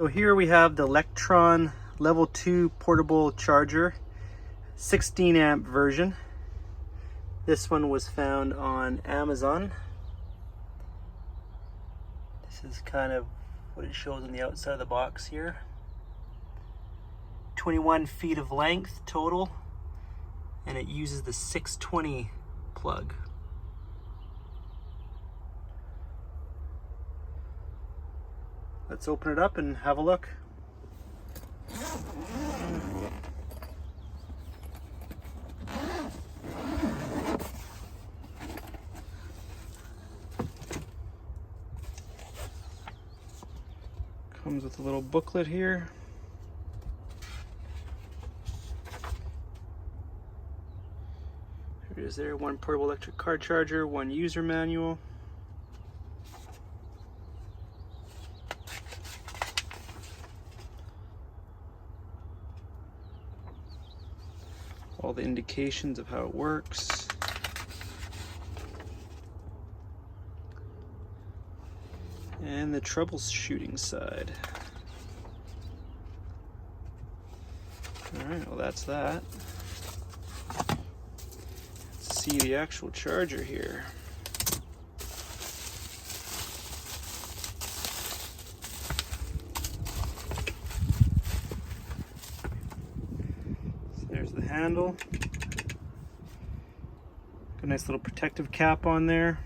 So here we have the Lectron level 2 portable charger, 16 amp version. This one was found on Amazon. This is kind of what it shows on the outside of the box here. 21 feet of length total, and it uses the 620 plug. Let's open it up and have a look. Comes with a little booklet here. Here it is there, one portable electric car charger, one user manual. All the indications of how it works. And the troubleshooting side. Alright, well that's that. Let's see the actual charger here. There's the handle. Got a nice little protective cap on there.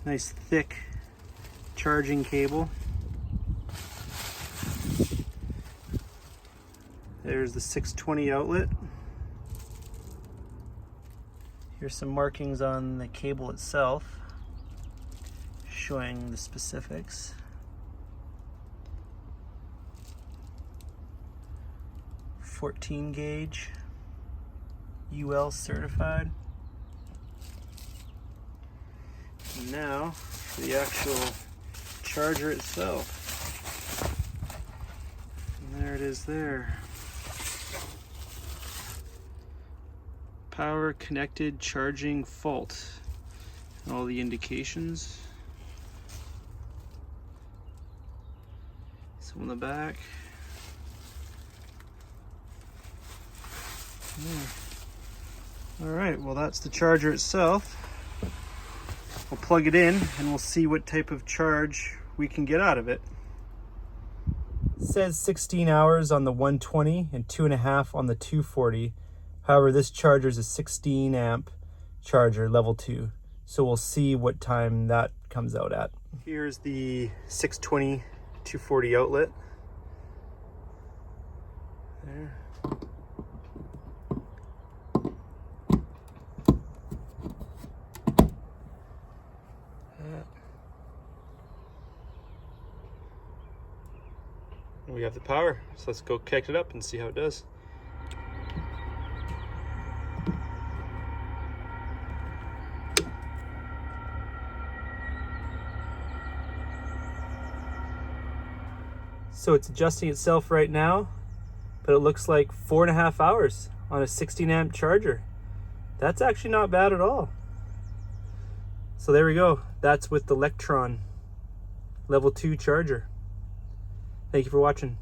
Nice thick charging cable. There's the 620 outlet. Here's some markings on the cable itself showing the specifics. .14 gauge, UL certified. And now for the actual charger itself. And there it is there. Power connected charging fault. And all the indications. Some on the back. All right, well that's the charger itself. We'll plug it in and we'll see what type of charge we can get out of it. It says 16 hours on the 120 and 2.5 on the 240. However, this charger is a 16 amp charger, level 2. So we'll see what time that comes out at. Here's the 620 240 outlet. There. We have the power, so let's go connect it up and see how it does. So it's adjusting itself right now, but it looks like 4.5 hours on a 16 amp charger. That's actually not bad at all. So there we go. That's with the Lectron level 2 charger. Thank you for watching.